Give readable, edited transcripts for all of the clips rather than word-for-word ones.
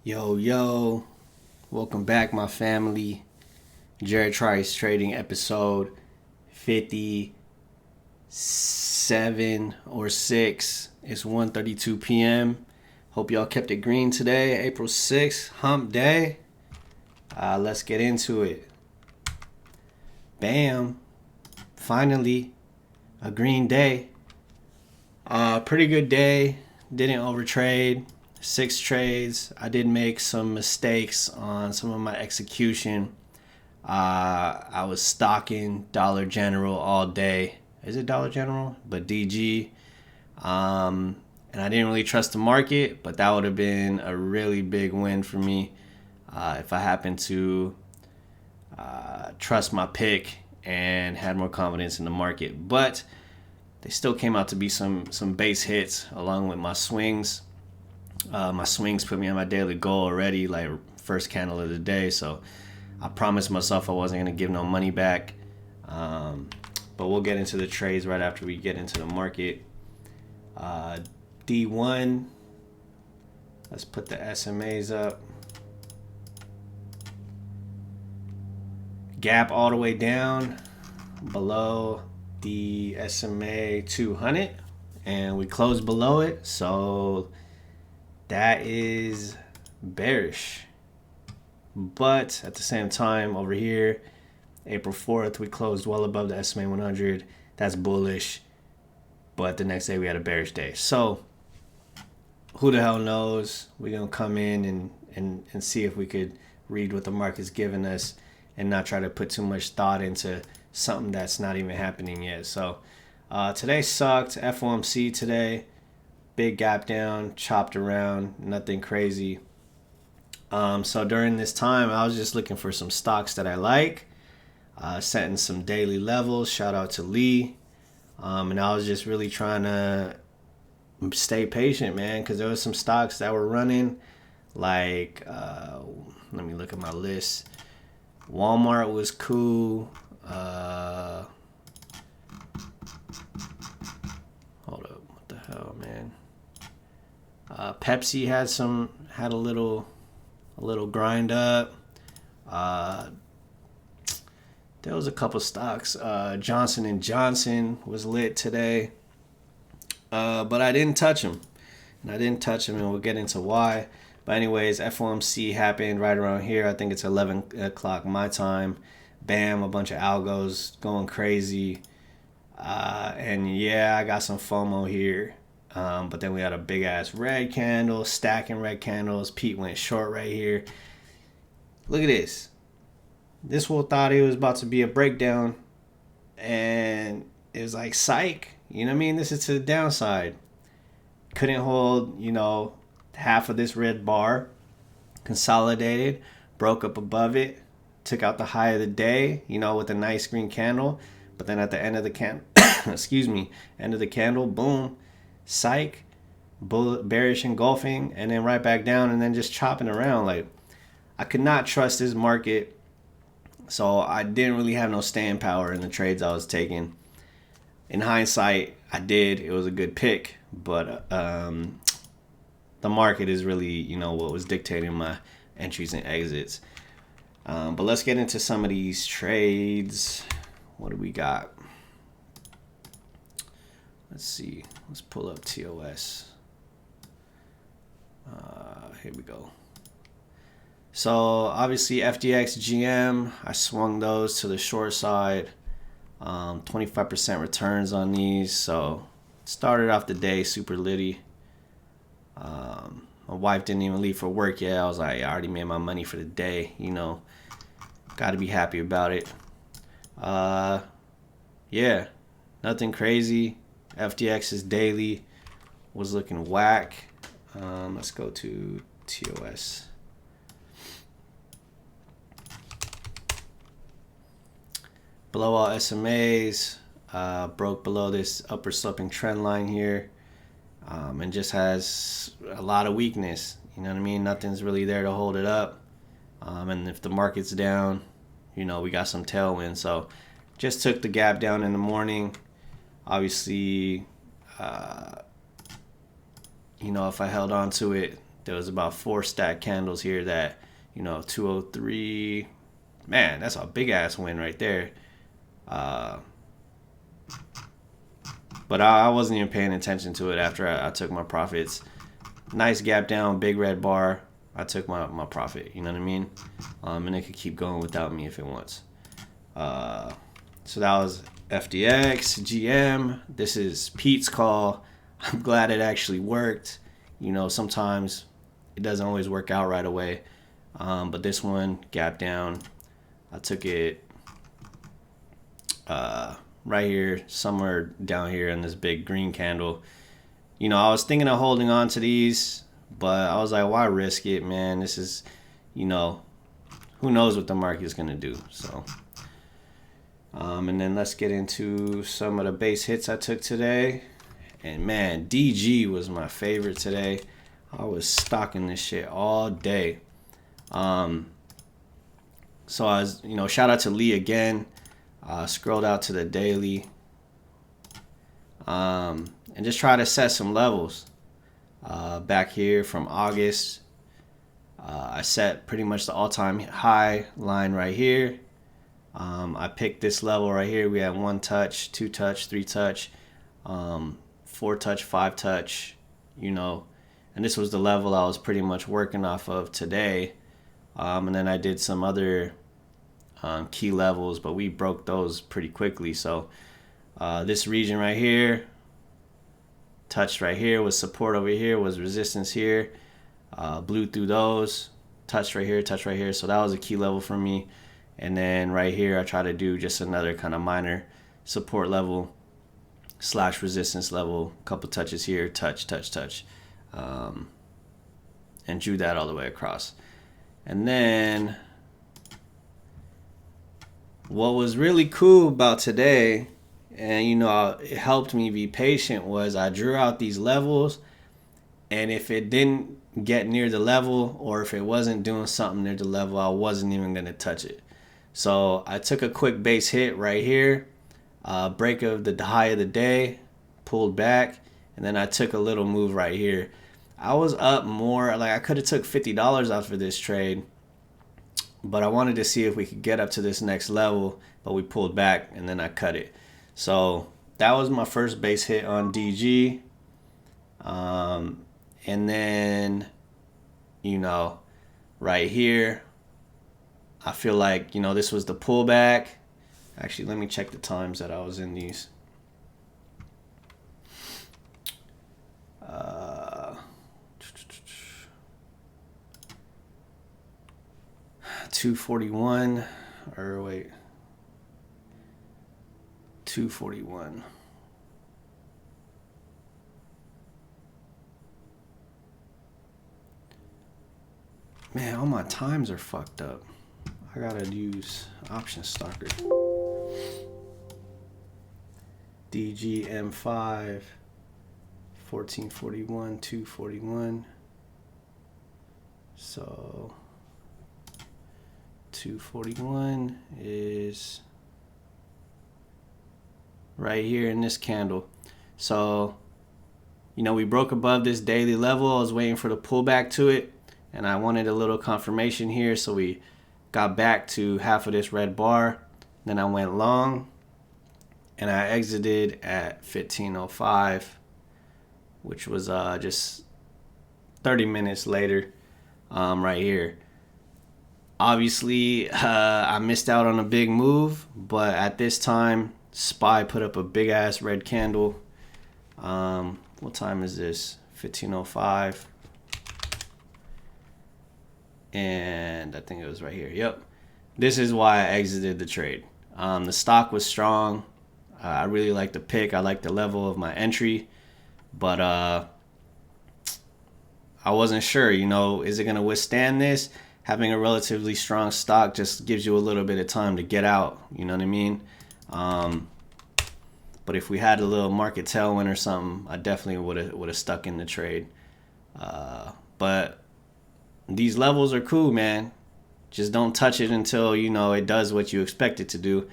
Yo, yo, welcome back, my family. Jared Trice Trading episode 57 or 6. It's 1:32 p.m. Hope y'all kept it green today, April 6th, hump day. Let's get into it. Bam. Finally, a green day. Pretty good day. Didn't overtrade. 6 trades. I did make some mistakes on some of my execution. I was stocking Dollar General all day. Is it Dollar General? But DG. And I didn't really trust the market, but that would have been a really big win for me if I happened to trust my pick and had more confidence in the market. But they still came out to be some base hits along with my swings. My swings put me on my daily goal already, like first candle of the day. So I promised myself I wasn't going to give no money back. But we'll get into the trades right after we get into the market. D1. Let's put the SMAs up. Gap all the way down below the SMA 200. And we closed below it. So that is bearish. But at the same time, over here, April 4th, we closed well above the SMA 100. That's bullish. But the next day, we had a bearish day. So who the hell knows? We're going to come in and see if we could read what the market's giving us and not try to put too much thought into something that's not even happening yet. So today sucked. FOMC today. Big gap down, chopped around, nothing crazy. So during this time, I was just looking for some stocks that I like, setting some daily levels. Shout out to Lee. And I was just really trying to stay patient, man, because there was some stocks that were running. Like, let me look at my list. Walmart was cool. Hold up, what the hell, man? Pepsi had a little grind up. There was a couple stocks. Johnson and Johnson was lit today, but I didn't touch them, and we'll get into why. But anyways, FOMC happened right around here. I think it's 11 o'clock my time. Bam, a bunch of algos going crazy, and yeah, I got some FOMO here. But then we had a big ass red candle, stacking red candles. Pete went short right here. Look at this. This fool thought it was about to be a breakdown, and it was like psych. You know what I mean? This is to the downside. Couldn't hold, half of this red bar. Consolidated, broke up above it, took out the high of the day, with a nice green candle. But then at the end of the candle, end of the candle, boom. Psych, bearish engulfing, and then right back down, and then just chopping around. Like, I could not trust this market, so I didn't really have no staying power in the trades I was taking. In hindsight, I did. It was a good pick, but the market is really, what was dictating my entries and exits. But let's get into some of these trades. What do we got? Let's see. Let's pull up TOS. Here we go. So obviously FDX GM, I swung those to the short side. 25% returns on these. So started off the day super litty. My wife didn't even leave for work yet. I was like, I already made my money for the day. Got to be happy about it. Yeah, nothing crazy. FDX's daily was looking whack. Let's go to TOS. Below all SMAs, broke below this upper sloping trend line here, and just has a lot of weakness. You know what I mean? Nothing's really there to hold it up. And if the market's down, we got some tailwind. So just took the gap down in the morning. Obviously, if I held on to it, There was about 4 stack candles here that, 203. Man, that's a big ass win right there. But I wasn't even paying attention to it after I took my profits. Nice gap down, big red bar. I took my profit, you know what I mean? And it could keep going without me if it wants. So that was FDX, GM. This is Pete's call. I'm glad it actually worked. Sometimes it doesn't always work out right away. But this one, gap down. I took it right here, somewhere down here in this big green candle. I was thinking of holding on to these, but I was like, why risk it, man? This is, who knows what the market is going to do. So, and then let's get into some of the base hits I took today. And man, DG was my favorite today. I was stocking this shit all day. So I was, shout out to Lee again. Scrolled out to the daily. And just try to set some levels. Back here from August, I set pretty much the all-time high line right here. I picked this level right here. We had 1 touch, 2 touch, 3 touch, 4 touch, 5 touch, and this was the level I was pretty much working off of today. And then I did some other key levels, but we broke those pretty quickly. So this region right here, touched right here, was support over here, was resistance here, blew through those, touched right here, touched right here. So that was a key level for me. And then right here, I try to do just another kind of minor support level / resistance level, couple touches here, touch, touch, touch, and drew that all the way across. And then what was really cool about today, and it helped me be patient, was I drew out these levels, and if it didn't get near the level, or if it wasn't doing something near the level, I wasn't even going to touch it. So I took a quick base hit right here, break of the high of the day, pulled back, and then I took a little move right here. I was up more, like I could have took $50 out for this trade, but I wanted to see if we could get up to this next level, but we pulled back and then I cut it. So that was my first base hit on DG. And then, right here, I feel like, this was the pullback. Actually, let me check the times that I was in these. 241, or wait, 241. Man, all my times are fucked up. I gotta use option stalker. DGM5, 1441, 241. So 241 is right here in this candle. So, we broke above this daily level. I was waiting for the pullback to it, and I wanted a little confirmation here. So we got back to half of this red bar. Then I went long, and I exited at 1505, which was just 30 minutes later, right here. Obviously, I missed out on a big move, but at this time, SPY put up a big ass red candle. What time is this? 1505. And I think it was right here. Yep. This is why I exited the trade. The stock was strong. I really like the pick. I like the level of my entry, but I wasn't sure, is it going to withstand this? Having a relatively strong stock just gives you a little bit of time to get out. You know what I mean? But if we had a little market tailwind or something, I definitely would have stuck in the trade. But these levels are cool, man. Just don't touch it until it does what you expect it to do.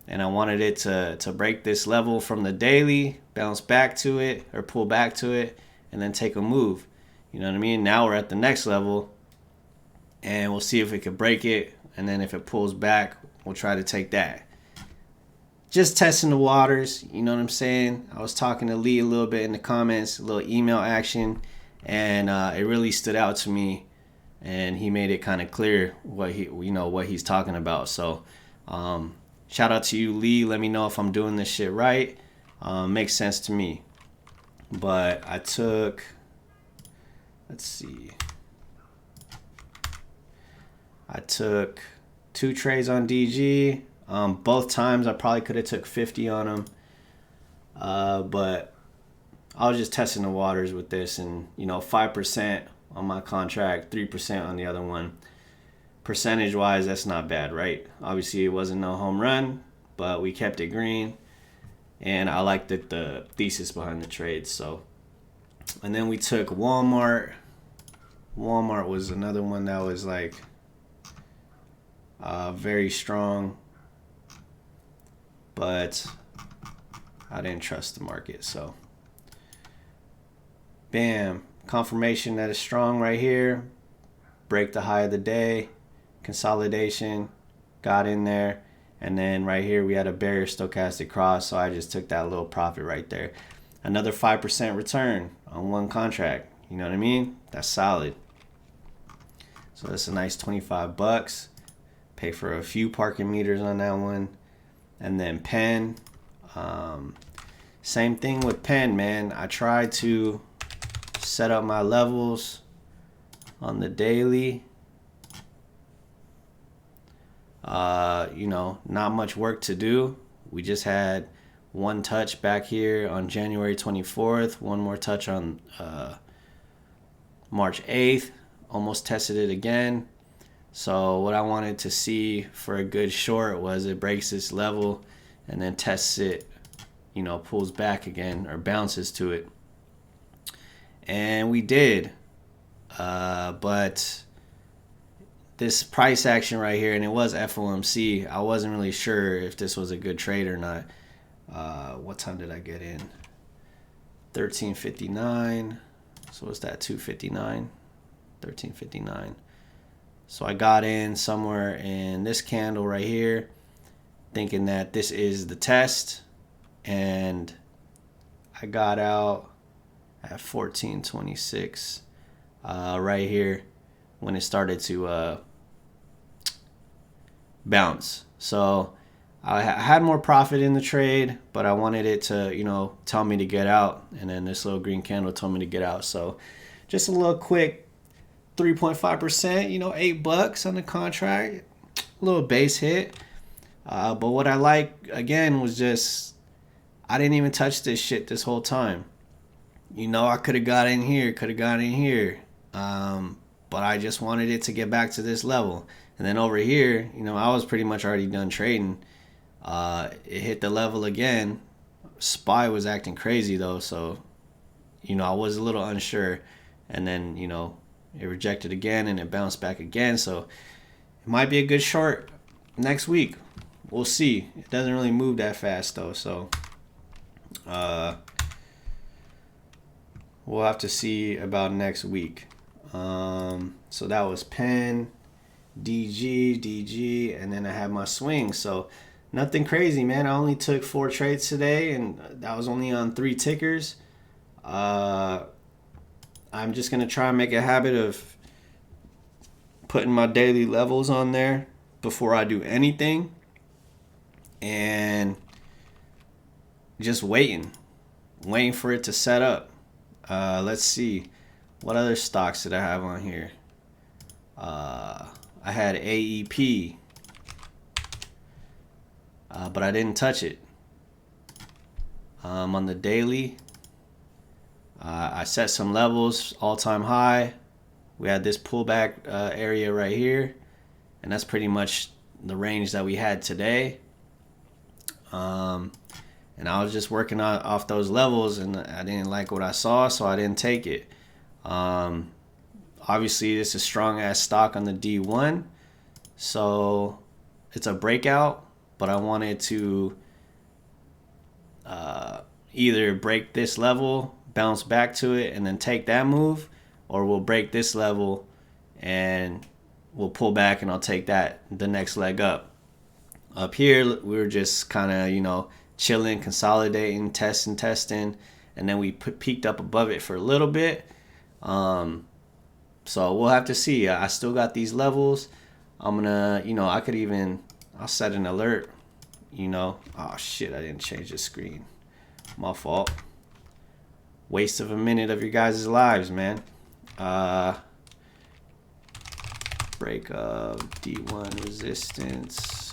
And I wanted it to break this level from the daily, bounce back to it or pull back to it, and then take a move. You know what I mean? Now we're at the next level, and we'll see if we could break it. And then if it pulls back, we'll try to take that. Just testing the waters, you know what I'm saying? I was talking to Lee a little bit in the comments, a little email action, and it really stood out to me, and he made it kind of clear what he's talking about. So shout out to you, Lee. Let me know if I'm doing this shit right. Makes sense to me. But I took, let's see, I took 2 trades on DG. Both times I probably could have took 50 on them, but I was just testing the waters with this, and 5% on my contract, 3% on the other one. Percentage wise, that's not bad, right? Obviously it wasn't no home run, but we kept it green, and I liked the thesis behind the trade. So, and then we took Walmart. Walmart was another one that was like very strong, but I didn't trust the market. So bam, confirmation that it's strong right here. Break the high of the day, consolidation, got in there, and then right here we had a bearish stochastic cross, so I just took that little profit right there. Another 5% return on one contract. You know what I mean? That's solid. So that's a nice 25 bucks. Pay for a few parking meters on that one. And then PENN, same thing with PENN, man. I tried to set up my levels on the daily. Not much work to do. We just had one touch back here on January 24th, one more touch on March 8th, almost tested it again. So what I wanted to see for a good short was it breaks this level and then tests it, pulls back again or bounces to it. And we did. But this price action right here, and it was FOMC, I wasn't really sure if this was a good trade or not. What time did I get in? 13:59. So what's that? 2:59? 13:59. So I got in somewhere in this candle right here, thinking that this is the test, and I got out at 14:26 right here when it started to bounce. So I had more profit in the trade, but I wanted it to tell me to get out, and then this little green candle told me to get out. So just a little quick 3.5%, $8 on the contract, a little base hit. But what I like again was just I didn't even touch this shit this whole time. I could have got in here, but I just wanted it to get back to this level. And then over here, I was pretty much already done trading. It hit the level again. SPY was acting crazy though, so I was a little unsure. And then it rejected again and it bounced back again. So it might be a good short next week. We'll see. It doesn't really move that fast though. So we'll have to see about next week. So that was PENN, DG, and then I had my swing. So nothing crazy, man. I only took 4 trades today, and that was only on 3 tickers. I'm just going to try and make a habit of putting my daily levels on there before I do anything, and just waiting for it to set up. Let's see. What other stocks did I have on here? I had AEP, but I didn't touch it. On the daily, I set some levels, all-time high. We had this pullback area right here, and that's pretty much the range that we had today. And I was just working off those levels, and I didn't like what I saw, so I didn't take it. Obviously, this is a strong-ass stock on the D1, so it's a breakout, but I wanted to either break this level, bounce back to it, and then take that move, or we'll break this level and we'll pull back and I'll take that the next leg up. Up here, we were just kind of, chilling, consolidating, testing, and then we peaked up above it for a little bit. So we'll have to see. I still got these levels. I'm gonna, I'll set an alert. Oh shit, I didn't change the screen. My fault. Waste of a minute of your guys' lives, man. Break of D1 resistance.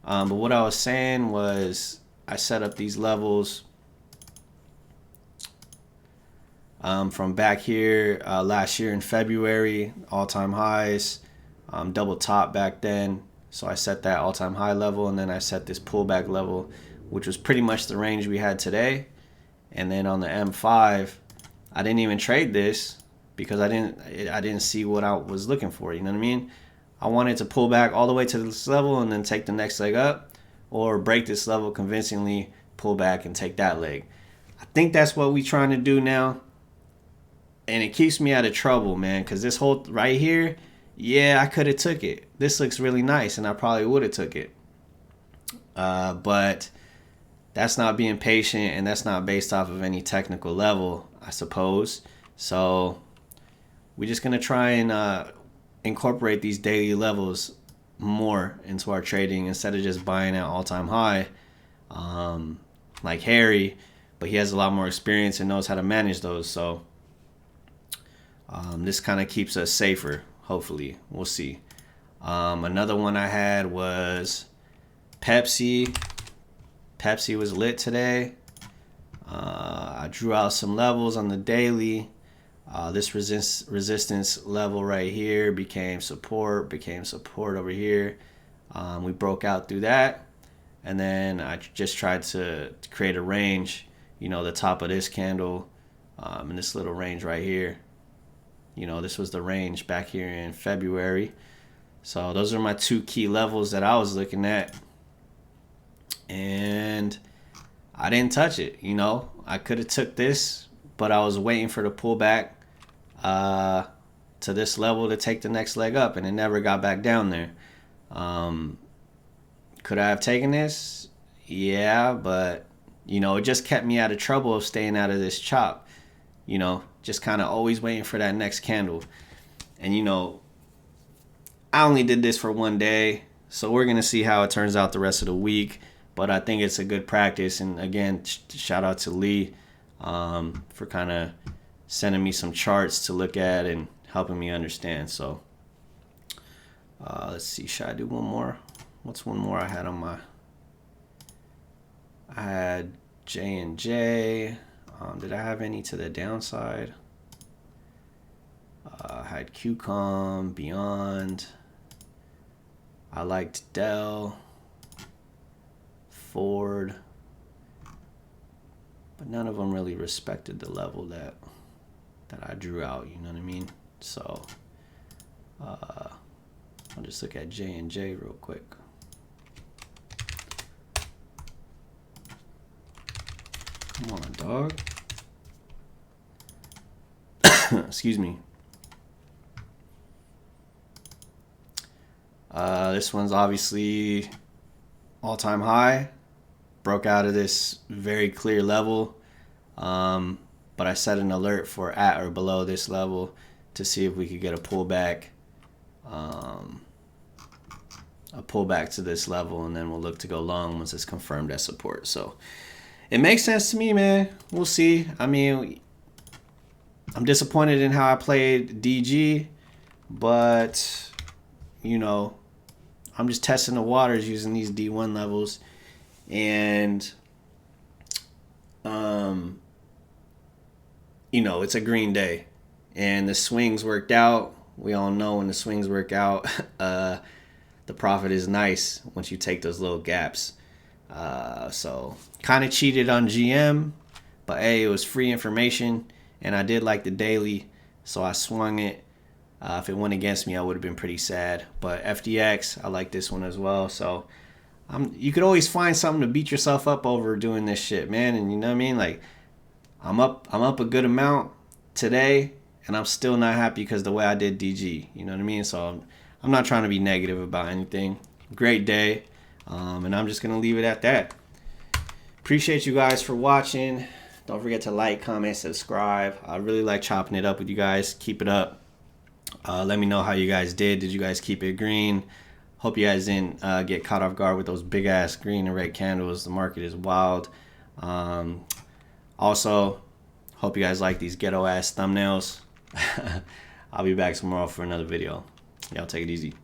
But what I was saying was I set up these levels from back here last year in February, all-time highs, double top back then. So I set that all-time high level, and then I set this pullback level, which was pretty much the range we had today. And then on the M5, I didn't even trade this because I didn't see what I was looking for. You know what I mean? I wanted to pull back all the way to this level and then take the next leg up, or break this level convincingly, pull back and take that leg. I think that's what we're trying to do now. And it keeps me out of trouble, man, because this whole right here, yeah, I could have took it. This looks really nice, and I probably would have took it. But that's not being patient, and that's not based off of any technical level, I suppose. So we're just going to try and incorporate these daily levels more into our trading instead of just buying at all-time high like Harry, but he has a lot more experience and knows how to manage those. So this kind of keeps us safer, hopefully. We'll see. Another one I had was Pepsi. Pepsi was lit today. I drew out some levels on the daily. This resistance level right here became support over here. We broke out through that. And then I just tried to create a range, the top of this candle in this little range right here. This was the range back here in February. So those are my two key levels that I was looking at. And I didn't touch it, I could have took this, but I was waiting for the pullback to this level to take the next leg up, and it never got back down there. Could I have taken this? Yeah, but it just kept me out of trouble of staying out of this chop. Just kind of always waiting for that next candle. And I only did this for one day, so we're gonna see how it turns out the rest of the week. But I think it's a good practice. And again, shout out to Lee for kind of sending me some charts to look at and helping me understand. So let's see, should I do one more? What's one more I had on my... I had J&J. Did I have any to the downside? I had QCOM, Beyond. I liked Dell, Ford, but none of them really respected the level that I drew out, you know what I mean? So I'll just look at J&J real quick. Come on, dog. Excuse me. This one's obviously all-time high. Broke out of this very clear level. But I set an alert for at or below this level to see if we could get a pullback. A pullback to this level, and then we'll look to go long once it's confirmed as support. So it makes sense to me, man. We'll see. I mean, I'm disappointed in how I played DG, but I'm just testing the waters using these D1 levels. And it's a green day, and the swings worked out. We all know when the swings work out, the profit is nice once you take those little gaps. So kind of cheated on GM, but hey, it was free information, and I did like the daily, so I swung it. If it went against me, I would have been pretty sad. But FDX, I like this one as well. So you could always find something to beat yourself up over doing this shit, man. And you know what I mean? Like, I'm up a good amount today, and I'm still not happy because the way I did DG. You know what I mean? So I'm not trying to be negative about anything. Great day, and I'm just gonna leave it at that. Appreciate you guys for watching. Don't forget to like, comment, subscribe. I really like chopping it up with you guys. Keep it up. Let me know how you guys did. Did you guys keep it green? Hope you guys didn't get caught off guard with those big ass green and red candles. The market is wild. Also, hope you guys like these ghetto ass thumbnails. I'll be back tomorrow for another video. Y'all take it easy.